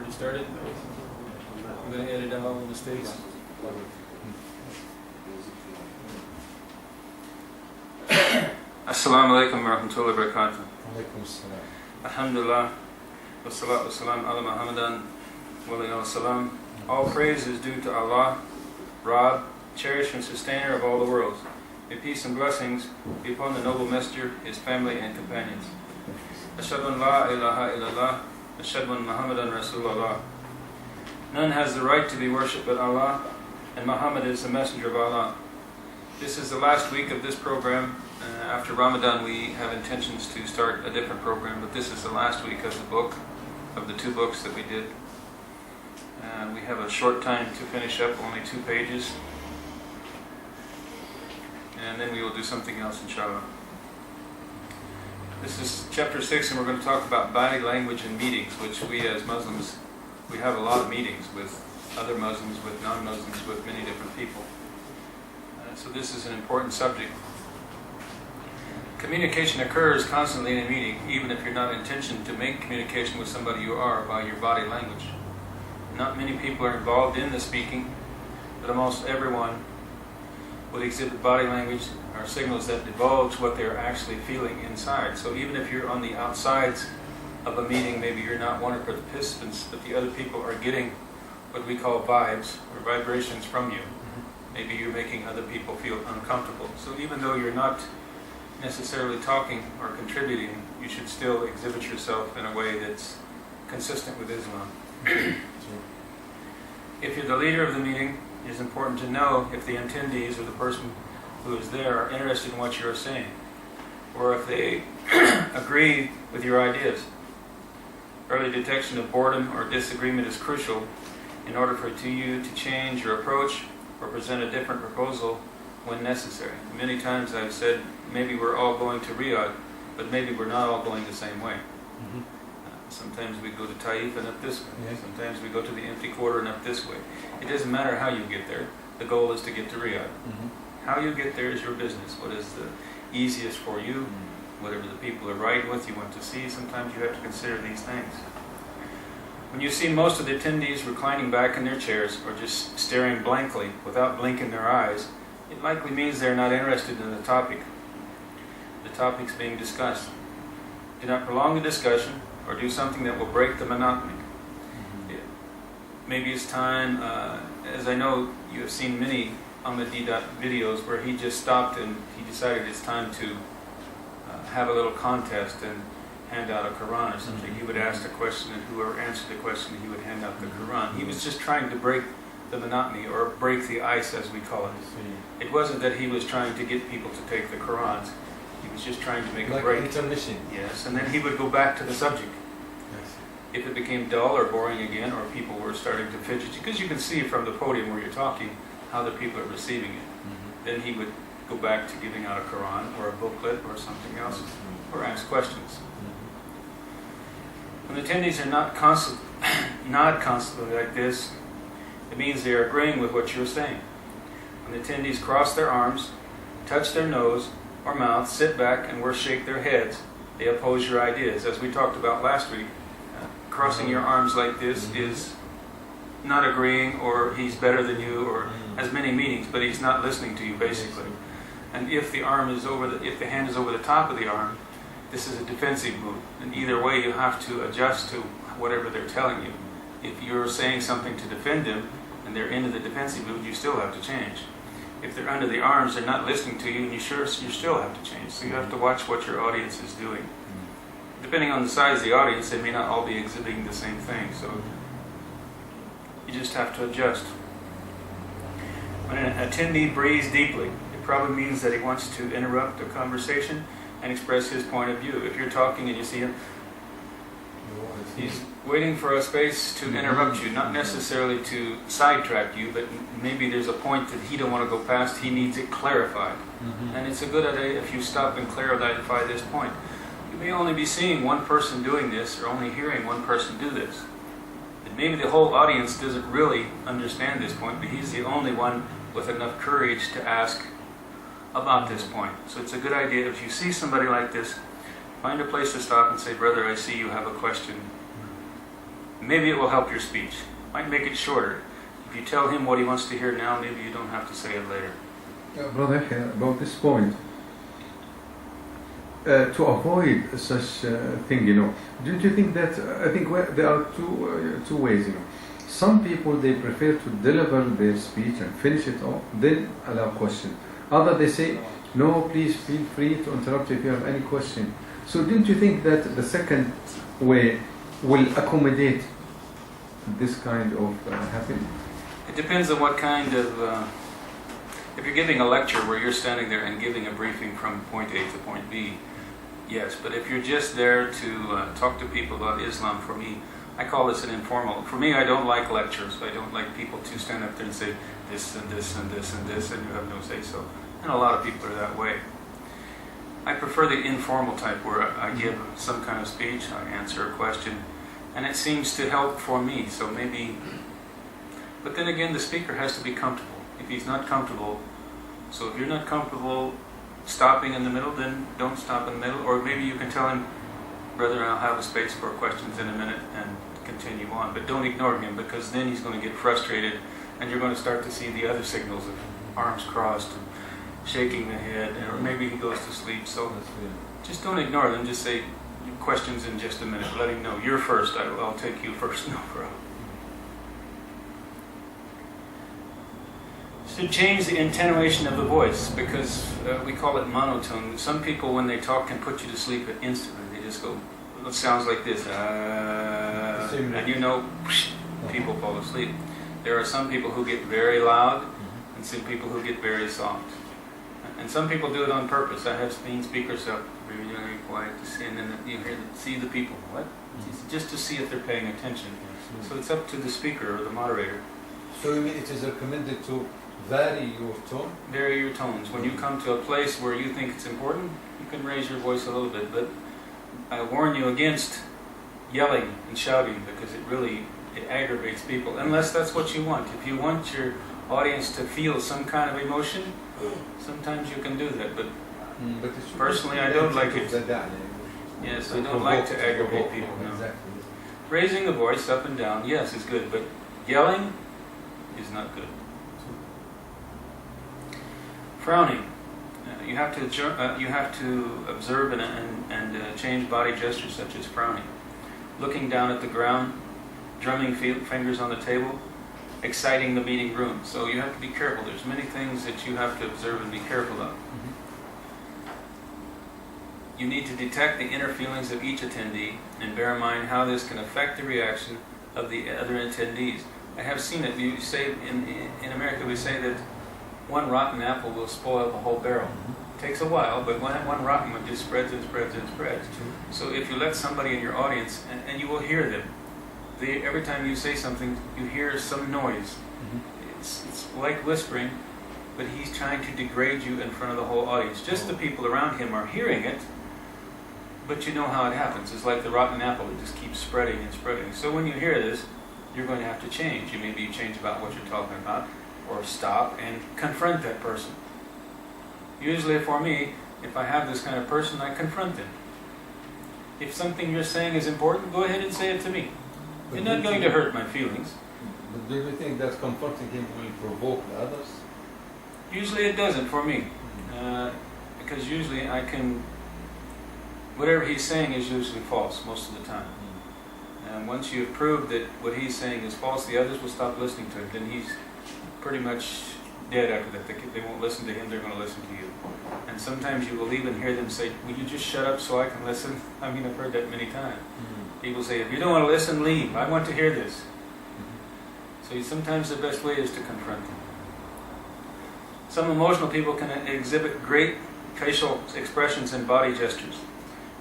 Get started. I'm going to edit out all the mistakes. Assalamu alaikum wa rahmatullahi wa barakatuh. Alaikum salam. Alhamdulillah. Wa salatu wa salam ala Muhammadan wa alayhi wa salam. All praise is due to Allah, Rabb, cherisher and sustainer of all the worlds. May peace and blessings be upon the noble messenger, his family and companions. Ashhadu an la ilaha illallah. Ashhadu an Muhammadan Rasulullah. None has the right to be worshipped but Allah, and Muhammad is the messenger of Allah. This is the last week of this program. After Ramadan we have intentions to start a different program, but this is the last week of the book, of the two books that we did. We have a short time to finish up, only 2 pages. And then we will do something else, inshallah. This is chapter 6, and we're going to talk about body language in meetings, which we as Muslims, we have a lot of meetings with other Muslims, with non-Muslims, with many different people. So this is an important subject. Communication occurs constantly in a meeting, even if you're not intentioned to make communication with somebody, you are by your body language. Not many people are involved in the speaking, but almost everyone would exhibit body language or signals that divulge what they're actually feeling inside. So even if you're on the outsides of a meeting, maybe you're not one of the participants, but the other people are getting what we call vibes or vibrations from you. Maybe you're making other people feel uncomfortable. So even though you're not necessarily talking or contributing, you should still exhibit yourself in a way that's consistent with Islam. If you're the leader of the meeting, it is important to know if the attendees or the person who is there are interested in what you're saying, or if they agree with your ideas. Early detection of boredom or disagreement is crucial in order for you to change your approach or present a different proposal when necessary. Many times I've said, maybe we're all going to Riyadh, but maybe we're not all going the same way. Sometimes we go to Taif and up this way. Yeah. Sometimes we go to the empty quarter and up this way. It doesn't matter how you get there. The goal is to get to Riyadh. How you get there is your business. What is the easiest for you? Whatever the people are riding with, you want to see. Sometimes you have to consider these things. When you see most of the attendees reclining back in their chairs or just staring blankly without blinking their eyes, it likely means they're not interested in the topic. The topic's being discussed. Do not prolong the discussion or do something that will break the monotony. Maybe it's time, as I know you have seen many Ahmed Deedat videos where he just stopped and he decided it's time to have a little contest and hand out a Quran or something. He would ask a question and whoever answered the question, he would hand out the Quran. He was just trying to break the monotony or break the ice, as we call it. It wasn't that he was trying to get people to take the Qurans. He was just trying to make a break. Intermission. Yes, and then he would go back to the subject. Yes. If it became dull or boring again, or people were starting to fidget, because you can see from the podium where you're talking how the people are receiving it, then he would go back to giving out a Quran or a booklet or something else, or ask questions. When attendees are not constantly like this, it means they are agreeing with what you're saying. When the attendees cross their arms, touch their nose or mouth, sit back and shake their heads, they oppose your ideas. As we talked about last week, crossing your arms like this is not agreeing, or he's better than you, or has many meanings, but he's not listening to you basically. And if the hand is over the top of the arm, this is a defensive move. And either way you have to adjust to whatever they're telling you. If you're saying something to defend them and they're into the defensive mood, you still have to change. If they're under the arms, they're not listening to you, and you still have to change. So you have to watch what your audience is doing. Depending on the size of the audience, they may not all be exhibiting the same thing. So you just have to adjust. When an attendee breathes deeply, it probably means that he wants to interrupt a conversation and express his point of view. If you're talking and you see him, he's waiting for a space to interrupt you, not necessarily to sidetrack you, but maybe there's a point that he don't want to go past, he needs it clarified. And it's a good idea if you stop and clarify this point. You may only be seeing one person doing this, or only hearing one person do this. And maybe the whole audience doesn't really understand this point, but he's the only one with enough courage to ask about this point. So it's a good idea if you see somebody like this, find a place to stop and say, "Brother, I see you have a question. maybe it will help your speech. Might make it shorter. If you tell him what he wants to hear now, maybe you don't have to say it later. Brother, about this point, to avoid such thing, don't you think that, I think there are two ways, Some people, they prefer to deliver their speech and finish it off, then allow question. Others, they say, no, please feel free to interrupt if you have any question. So don't you think that the second way will accommodate this kind of happening? It depends on what kind of... if you're giving a lecture where you're standing there and giving a briefing from point A to point B, yes. But if you're just there to talk to people about Islam, for me, I call this an informal. For me, I don't like lectures. I don't like people to stand up there and say this and this and this and this, and you have no say-so. And a lot of people are that way. I prefer the informal type where I give some kind of speech, I answer a question, and it seems to help for me. So maybe... But then again, the speaker has to be comfortable. If he's not comfortable, so if you're not comfortable stopping in the middle, then don't stop in the middle. Or maybe you can tell him, brother, I'll have a space for questions in a minute, and continue on. But don't ignore him, because then he's going to get frustrated, and you're going to start to see the other signals of arms crossed and shaking the head, or maybe he goes to sleep. So just don't ignore them. Just say questions in just a minute. Let him know you're first. I'll take you first. No problem. To change the attenuation of the voice, because we call it monotone. Some people, when they talk, can put you to sleep instantly. They just go, it sounds like this, and people fall asleep. There are some people who get very loud, and some people who get very soft. And some people do it on purpose. I have seen speakers up very quiet to see, and then you see the people. What? Just to see if they're paying attention. So it's up to the speaker or the moderator. So you mean it is recommended to vary your tone? Vary your tones. When you come to a place where you think it's important, you can raise your voice a little bit. But I warn you against yelling and shouting, because it aggravates people. Unless that's what you want. If you want your audience to feel some kind of emotion, sometimes you can do that. But personally, I don't like it. Yes, I don't like to aggravate people. No. Exactly. Raising the voice up and down, yes, is good, but yelling is not good. Frowning. You have to observe and change body gestures such as frowning, looking down at the ground, drumming fingers on the table, exciting the meeting room. So you have to be careful. There's many things that you have to observe and be careful of. You need to detect the inner feelings of each attendee and bear in mind how this can affect the reaction of the other attendees. I have seen it. You say in America, we say that one rotten apple will spoil the whole barrel. It takes a while, but one rotten one just spreads and spreads and spreads. So if you let somebody in your audience, and you will hear them, every time you say something, you hear some noise. It's like whispering, but he's trying to degrade you in front of the whole audience. Just the people around him are hearing it, but you know how it happens. It's like the rotten apple. It just keeps spreading and spreading. So when you hear this, you're going to have to change. You maybe change about what you're talking about, or stop and confront that person. Usually for me, if I have this kind of person, I confront them. If something you're saying is important, go ahead and say it to me. You're not going to hurt my feelings. But do you think that confronting him will provoke the others? Usually it doesn't for me. Because usually I can... Whatever he's saying is usually false most of the time. And once you've proved that what he's saying is false, the others will stop listening to him. Then he's pretty much dead after that. They won't listen to him, they're going to listen to you. And sometimes you will even hear them say, will you just shut up so I can listen? I mean, I've heard that many times. People say, if you don't want to listen, leave. I want to hear this. So sometimes the best way is to confront them. Some emotional people can exhibit great facial expressions and body gestures.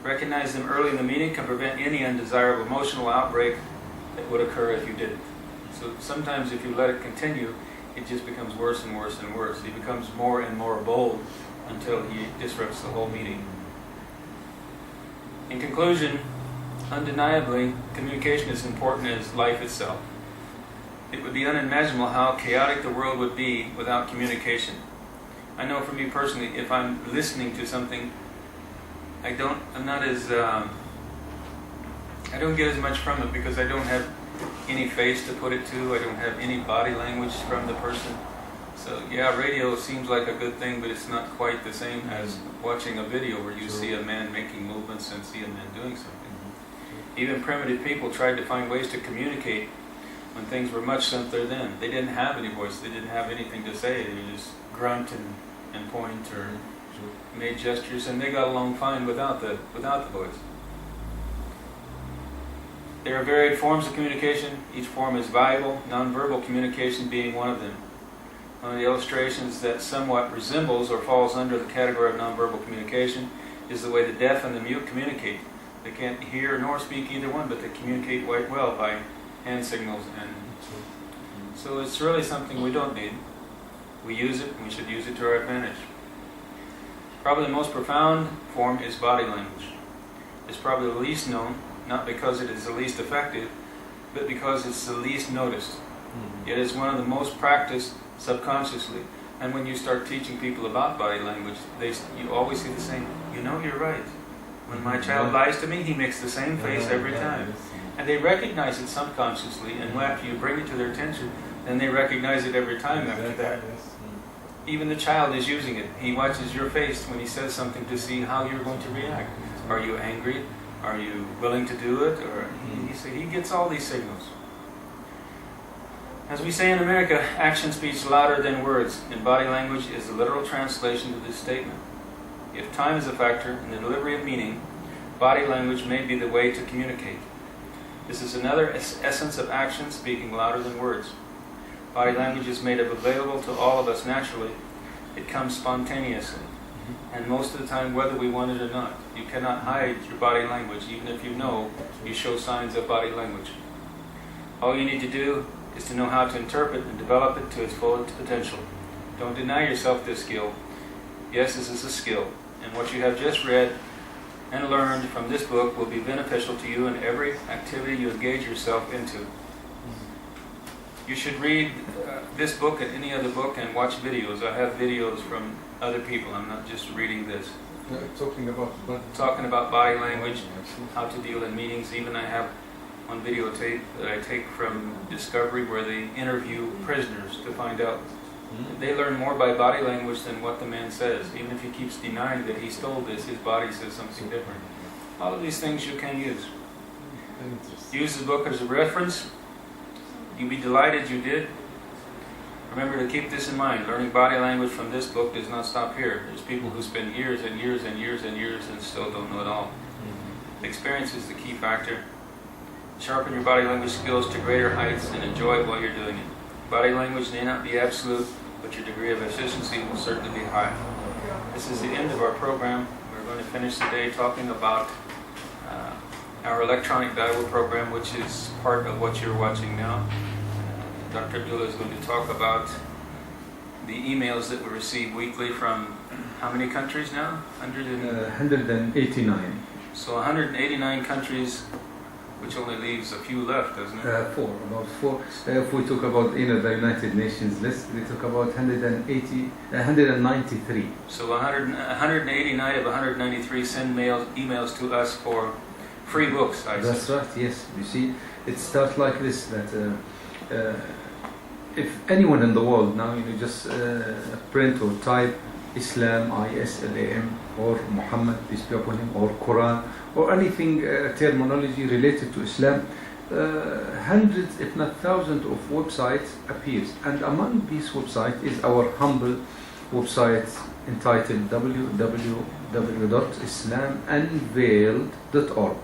Recognize them early in the meeting can prevent any undesirable emotional outbreak that would occur if you didn't. So sometimes if you let it continue, it just becomes worse and worse and worse. He becomes more and more bold until he disrupts the whole meeting. In conclusion, undeniably, communication is important as life itself. It would be unimaginable how chaotic the world would be without communication. I know for me personally, if I'm listening to something, I don't get as much from it because I don't have any face to put it to. I don't have any body language from the person. So yeah, radio seems like a good thing, but it's not quite the same as watching a video where you see a man making movements and see a man doing something. Even primitive people tried to find ways to communicate when things were much simpler then. They didn't have any voice, they didn't have anything to say, they would just grunt and point or made gestures, and they got along fine without the voice. There are varied forms of communication. Each form is valuable, nonverbal communication being one of them. One of the illustrations that somewhat resembles or falls under the category of nonverbal communication is the way the deaf and the mute communicate. They can't hear nor speak either one, but they communicate quite well by hand signals, and so it's really something we don't need. We use it, and we should use it to our advantage. Probably the most profound form is body language. It's probably the least known, not because it is the least effective, but because it's the least noticed. It is one of the most practiced subconsciously, and when you start teaching people about body language, you always see the same. You know, you're right. When my child lies to me, he makes the same face every time. And they recognize it subconsciously, and after you bring it to their attention, then they recognize it every time after that. Even the child is using it. He watches your face when he says something to see how you're going to react. Are you angry? Are you willing to do it? Or he gets all these signals. As we say in America, action speaks louder than words, and body language is the literal translation of this statement. If time is a factor in the delivery of meaning, body language may be the way to communicate. This is another essence of action speaking louder than words. Body language is made available to all of us naturally. It comes spontaneously. And most of the time, whether we want it or not, you cannot hide your body language. Even if you know, you show signs of body language. All you need to do is to know how to interpret and develop it to its full potential. Don't deny yourself this skill. Yes, this is a skill, and what you have just read and learned from this book will be beneficial to you in every activity you engage yourself into. You should read this book and any other book and watch videos. I have videos from other people. I'm not just reading this. Talking about body language, how to deal in meetings. Even I have on videotape that I take from Discovery where they interview prisoners to find out. They learn more by body language than what the man says. Even if he keeps denying that he stole this, his body says something different. All of these things you can use. Use the book as a reference. You'll be delighted you did. Remember to keep this in mind. Learning body language from this book does not stop here. There's people who spend years and years and years and years and still don't know it all. Experience is the key factor. Sharpen your body language skills to greater heights and enjoy it while you're doing it. Body language may not be absolute, but your degree of efficiency will certainly be high. This is the end of our program. We're going to finish the day talking about our electronic dialogue program, which is part of what you're watching now. Dr. Abdullah is going to talk about the emails that we receive weekly from how many countries now? 189. So 189 countries, which only leaves a few left, doesn't it? About four. If we talk about the United Nations list, we talk about 193. So 189 of 193 send emails to us for free books, I That's see. right, yes. You see, it starts like this, that if anyone in the world now, just print or type Islam, I-S-L-A-M, or Muhammad, peace be upon him, or Quran, or anything terminology related to Islam, hundreds, if not thousands of websites appears. And among these websites is our humble website entitled www.islamunveiled.org.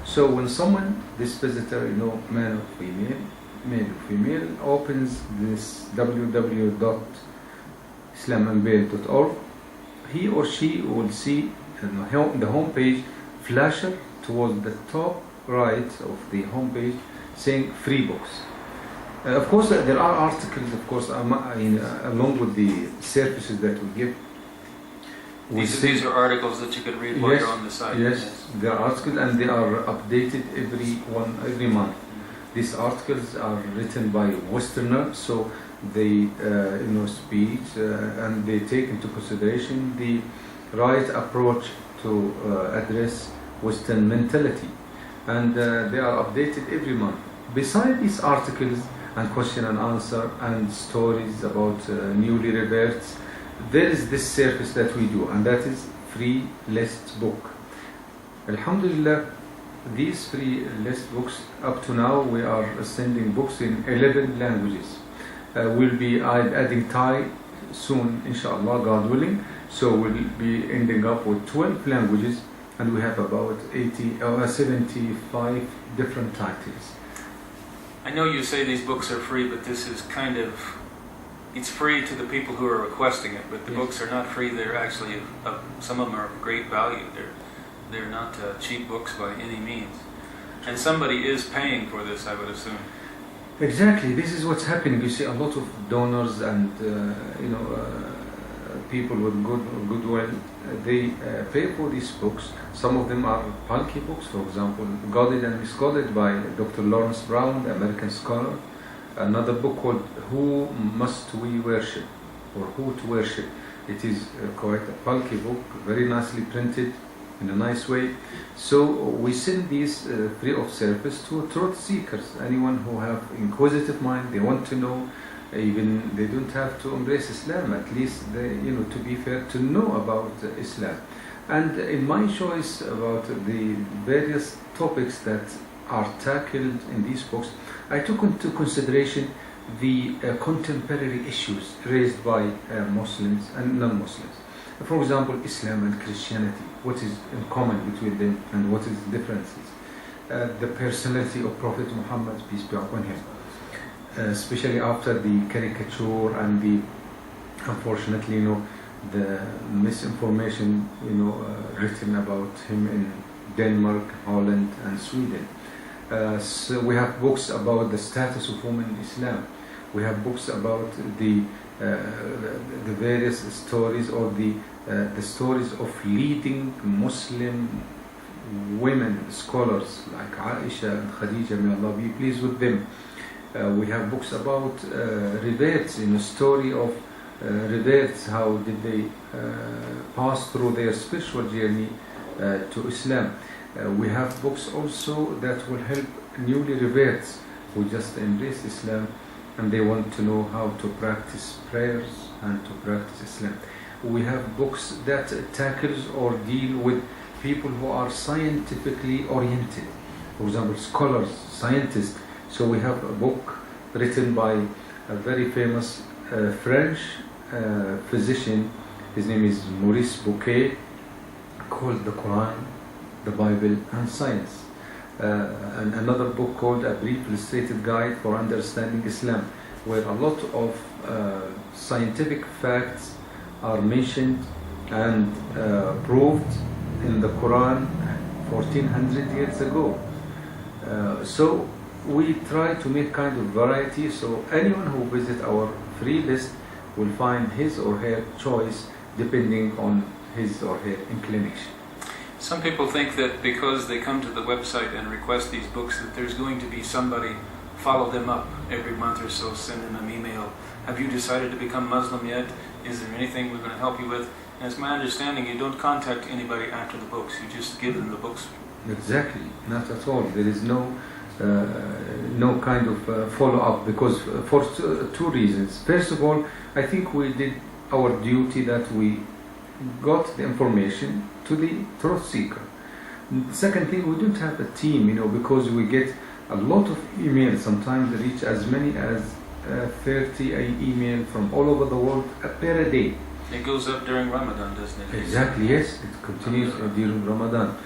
So when someone, this visitor, male or female, opens this www.islamunveiled.org, he or she will see the home page flasher towards the top right of the home page saying free books. Of course, there are articles, of course, along with the services that we give. These are articles that you could read while you're on the site. Yes, there are articles and they are updated every month. These articles are written by Westerners, so they speak and they take into consideration the right approach to address Western mentality, and they are updated every month. Besides these articles and question and answer and stories about newly reverts, there is this service that we do, and that is free list book. Alhamdulillah, these free list books, up to now we are sending books in 11 languages. We'll be adding Thai soon, inshallah, God willing. So we'll be ending up with 12 languages, and we have about 75 different titles. I know you say these books are free, but this is kind of, it's free to the people who are requesting it, but the Yes. books are not free. They're actually, some of them are of great value. They're not cheap books by any means. And somebody is paying for this, I would assume. Exactly, this is what's happening. You see a lot of donors and people with goodwill. They pay for these books. Some of them are bulky books, for example, Guided and Misguided by Dr. Lawrence Brown, the American scholar. Another book called Who Must We Worship, or Who to Worship. It is quite a bulky book, very nicely printed in a nice way. So we send these free of service to truth seekers, anyone who have inquisitive mind, they want to know, even they don't have to embrace Islam, at least they, to be fair, to know about Islam. And in my choice about the various topics that are tackled in these books, I took into consideration the contemporary issues raised by Muslims and non-Muslims. For example, Islam and Christianity, what is in common between them and what is the differences? The personality of Prophet Muhammad, peace be upon him, especially after the caricature and the, unfortunately, the misinformation, written about him in Denmark, Holland, and Sweden. So we have books about the status of women in Islam. We have books about the various stories, or the stories of leading Muslim women scholars like Aisha and Khadija, may Allah be pleased with them. We have books about reverts, in the story of reverts, how did they pass through their spiritual journey to Islam. We have books also that will help newly reverts who just embrace Islam and they want to know how to practice prayers and to practice Islam. We have books that tackles or deal with people who are scientifically oriented, for example, scholars, scientists. So we have a book written by a very famous French physician. His name is Maurice Bucaille, called The Quran, the Bible and Science. And another book called A Brief Illustrated Guide for Understanding Islam, where a lot of scientific facts are mentioned and proved in the Quran 1400 years ago. So we try to make kind of variety, so anyone who visits our free list will find his or her choice depending on his or her inclination. Some people think that because they come to the website and request these books that there's going to be somebody follow them up every month or so, send them an email. Have you decided to become Muslim yet? Is there anything we're going to help you with? And it's my understanding you don't contact anybody after the books, you just give them the books. Exactly, not at all. There is no kind of follow-up, because for two reasons. First of all, I think we did our duty, that we got the information to the truth seeker. Second thing, we don't have a team, because we get a lot of emails. Sometimes they reach as many as 30 email from all over the world per day. It goes up during Ramadan, doesn't it? Exactly, yes. It continues during Ramadan.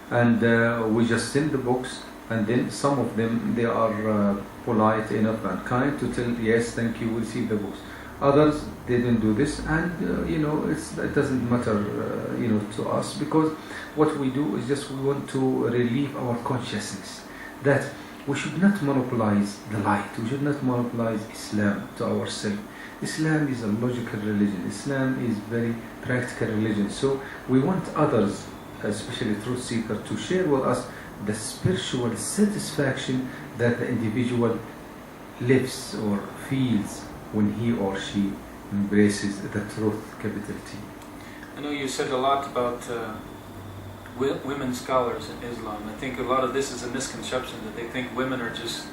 And we just send the books, and then some of them, they are polite enough and kind to tell, yes, thank you, we'll see the books. Others, they didn't do this, and it doesn't matter to us, because what we do is just we want to relieve our consciousness that we should not monopolize the light, we should not monopolize Islam to ourselves. Islam is a logical religion, Islam is very practical religion, so we want others, especially truth seekers, to share with us the spiritual satisfaction that the individual lives or feels when he or she embraces the truth, capital T. I know you said a lot about women scholars in Islam. I think a lot of this is a misconception, that they think women are just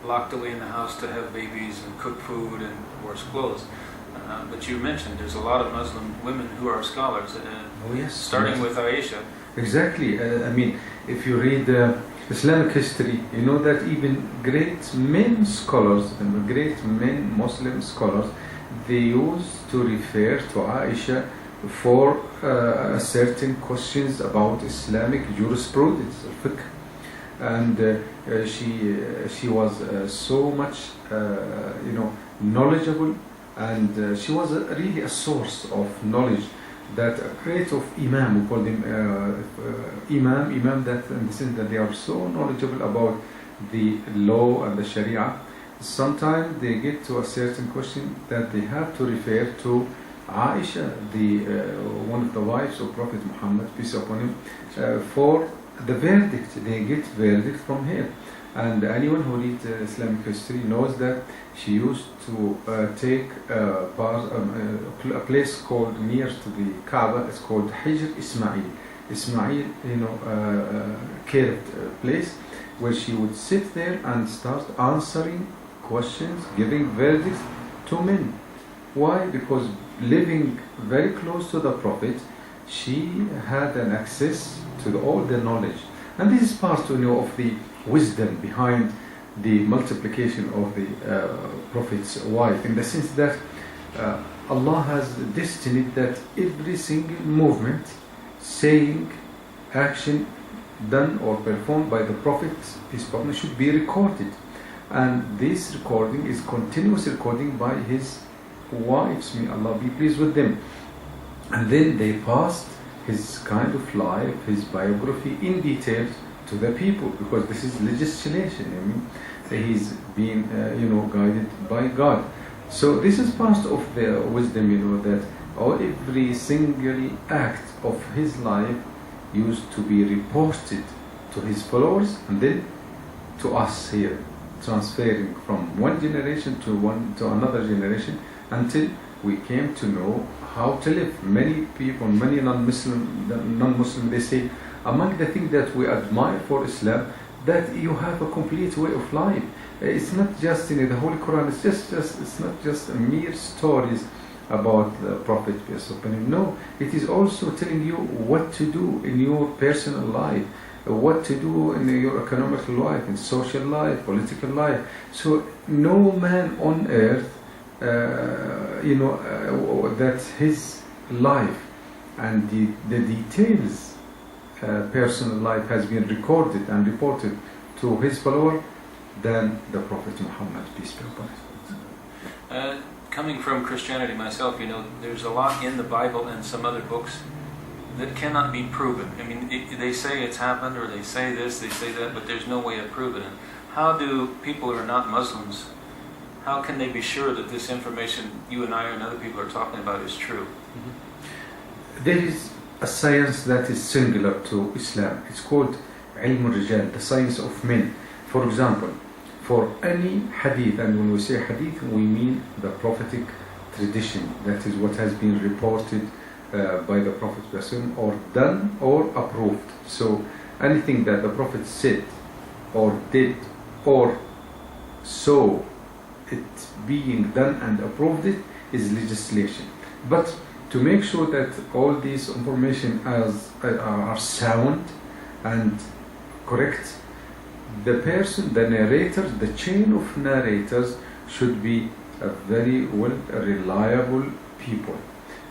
locked away in the house to have babies and cook food and wash clothes. But you mentioned there's a lot of Muslim women who are scholars, Oh yes. starting yes. with Aisha. Exactly. I mean, if you read Islamic history, you know that even great men scholars and great men Muslim scholars, they used to refer to Aisha for certain questions about Islamic jurisprudence, fiqh. And she was so much knowledgeable, and she was really a source of knowledge. That a great of imam, we call them imam, that in the sense that they are so knowledgeable about the law and the sharia. Sometimes they get to a certain question that they have to refer to Aisha, the one of the wives of Prophet Muhammad, peace upon him, for the verdict. They get verdict from her. And anyone who reads Islamic history knows that she used to take a place called near to the Kaaba. It's called Hijr Ismail. Ismail, curved place where she would sit there and start answering questions, giving verdicts to men. Why? Because living very close to the Prophet, she had an access to all the knowledge. And this is part of the wisdom behind the multiplication of the Prophet's wife, in the sense that Allah has destined that every single movement, saying, action done or performed by the Prophet, his Prophet, should be recorded. And this recording is continuous recording by his wives, may Allah be pleased with them. And then they passed his kind of life, his biography in detail to the people, because this is legislation. I mean, he's being guided by God. So this is part of the wisdom, that every single act of his life used to be reported to his followers and then to us here, transferring from one generation to another generation until we came to know how to live. Many people, many non-Muslim, they say, among the things that we admire for Islam, that you have a complete way of life. It's not just in the Holy Quran. It's not just mere stories about the Prophet, peace upon him. No, it is also telling you what to do in your personal life, what to do in your economic life, in social life, political life. So no man on earth, that his life and the details. Personal life has been recorded and reported to his follower than the Prophet Muhammad, peace be upon him. Coming from Christianity myself, there's a lot in the Bible and some other books that cannot be proven. I mean, they say it's happened, or they say this, they say that, but there's no way of proving it. How do people who are not Muslims, how can they be sure that this information you and I and other people are talking about is true? There is a science that is singular to Islam. It's called Ilm al-Rijal, the science of men. For example, for any hadith, and when we say hadith, we mean the prophetic tradition. That is what has been reported by the Prophet or done or approved. So anything that the Prophet said or did or saw it being done and approved it is legislation. But to make sure that all these information are sound and correct, the person, the narrator, the chain of narrators should be a very reliable people.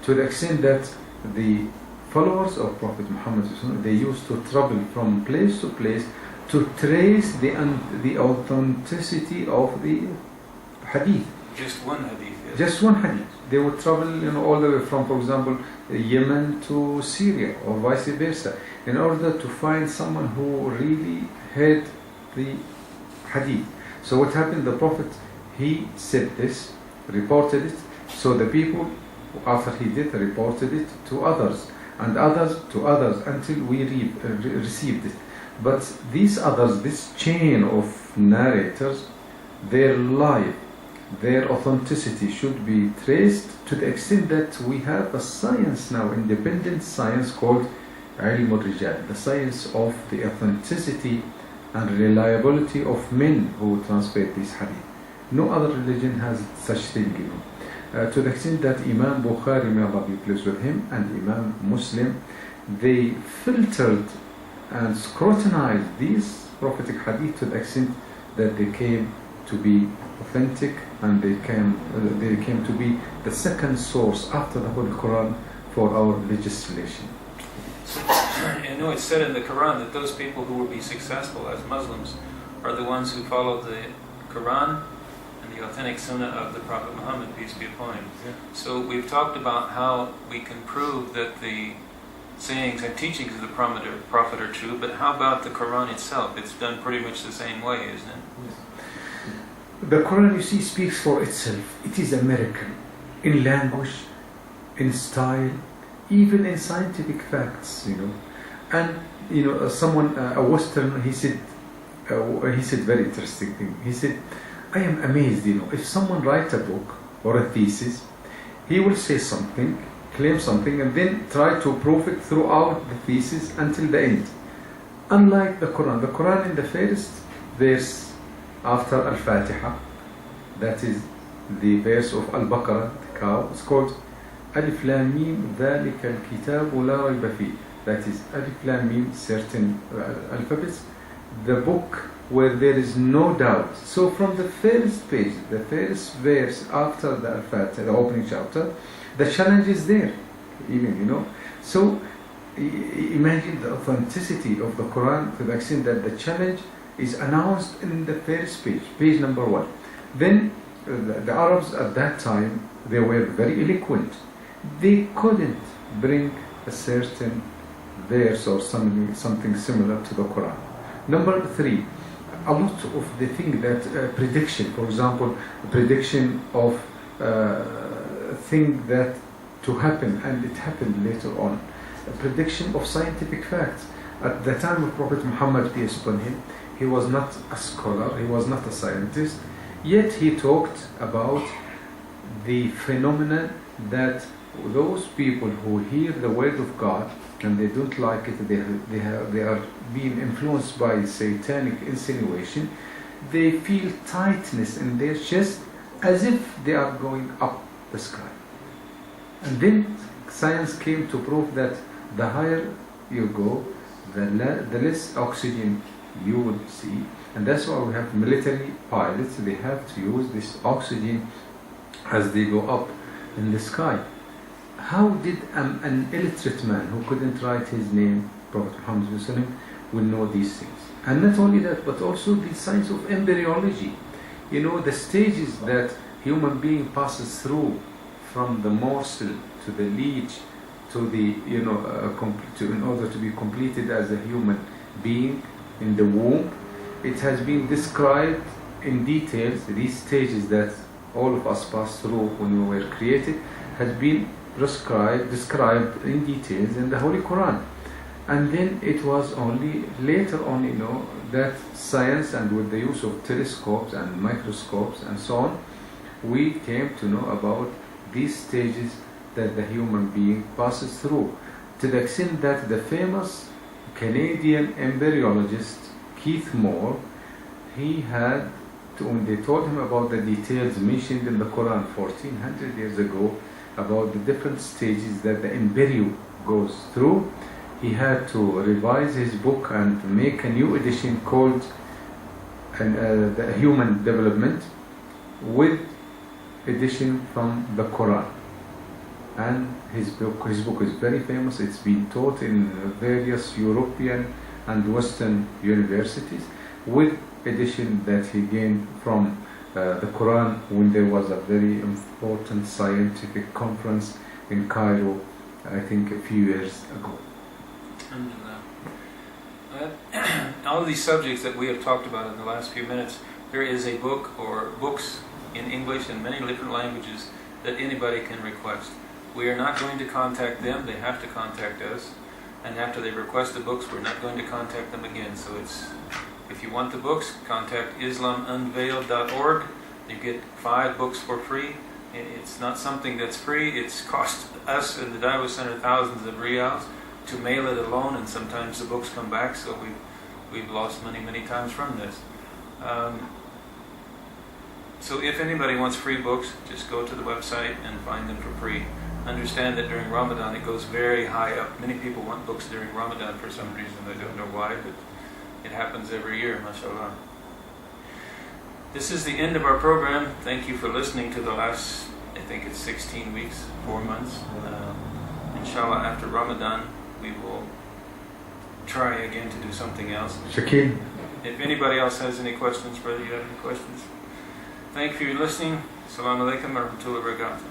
To the extent that the followers of Prophet Muhammad, they used to travel from place to place to trace the authenticity of the hadith. Just one hadith. Yes. Just one hadith. They would travel, all the way from, for example, Yemen to Syria or vice versa, in order to find someone who really had the hadith. So what happened? The Prophet, he said this, reported it. So the people, after he did, reported it to others, and others to others, until we received it. But these others, this chain of narrators, their life, their authenticity should be traced to the extent that we have a science now, independent science called Ilm al-Rijal, the science of the authenticity and reliability of men who transmit this hadith. No other religion has such thing, you know. To the extent that Imam Bukhari, may Allah be pleased with him, and Imam Muslim, they filtered and scrutinized these prophetic hadith to the extent that they came to be authentic, and they came to be the second source after the Holy Quran for our legislation. I know it's said in the Quran that those people who will be successful as Muslims are the ones who follow the Quran and the authentic Sunnah of the Prophet Muhammad, peace be upon him. Yeah. So we've talked about how we can prove that the sayings and teachings of the Prophet are true, but how about the Quran itself? It's done pretty much the same way, isn't it? The Quran, you see, speaks for itself. It is a miracle in language, in style, even in scientific facts, you know. And you know, someone, a Western, he said very interesting thing. He said, I am amazed, you know, if someone writes a book or a thesis, he will say something, claim something, and then try to prove it throughout the thesis until the end. Unlike the Quran in the first verse after Al-Fatiha, that is the verse of Al-Baqarah, the cow, it's called Alif Lam Mim ذَلِكَ الْكِتَابُ لَا رَيْبَ فِيهِ. That is Alif Lam Mim, certain alphabets, the book where there is no doubt. So from the first page, the first verse after the Al-Fatiha, the opening chapter, the challenge is there, even, you know. So imagine the authenticity of the Quran to the extent that the challenge is announced in the first page number 1. Then the Arabs at that time, they were very eloquent. They couldn't bring a certain verse or something similar to the Quran. Number 3, a lot of the thing that prediction, for example, prediction of thing that to happen, and it happened later on. A prediction of scientific facts. At the time of Prophet Muhammad, peace upon him, he was not a scholar, he was not a scientist, yet he talked about the phenomenon that those people who hear the word of God and they don't like it, they are being influenced by satanic insinuation, they feel tightness in their chest as if they are going up the sky. And then science came to prove that the higher you go, the less oxygen you will see, and that's why we have military pilots. They have to use this oxygen as they go up in the sky. How did an illiterate man who couldn't write his name, Prophet Muhammad, will know these things? And not only that, but also the science of embryology. You know, the stages that human being passes through, from the morsel to the leech to the, you know, in order to be completed as a human being in the womb. It has been described in details. These stages that all of us pass through when we were created has been described in details in the Holy Quran. And then it was only later on, you know, that science, and with the use of telescopes and microscopes and so on, we came to know about these stages that the human being passes through, to the extent that the famous Canadian embryologist Keith Moore, he had to, when they told him about the details mentioned in the Quran 1400 years ago about the different stages that the embryo goes through, he had to revise his book and make a new edition called The Human Development, with edition from the Quran. And his book is very famous. It's been taught in various European and Western universities, with edition that he gained from the Quran when there was a very important scientific conference in Cairo, I think a few years ago. All of these subjects that we have talked about in the last few minutes, there is a book or books in English and many different languages that anybody can request. We are not going to contact them, they have to contact us. And after they request the books, we're not going to contact them again. So if you want the books, contact islamunveiled.org. You get 5 books for free. It's not something that's free. It's cost us in the Dawah Center thousands of riyals to mail it alone, and sometimes the books come back. So we've lost many times from this. So if anybody wants free books, just go to the website and find them for free. Understand that during Ramadan it goes very high up. Many people want books during Ramadan for some reason. I don't know why, but it happens every year, mashallah. This is the end of our program. Thank you for listening to the last, I think it's 16 weeks, 4 months. Inshallah, after Ramadan, we will try again to do something else. Shakil. If anybody else has any questions, brother, you have any questions? Thank you for listening. Assalamu alaikum wa rahmatullahi wa barakatuh.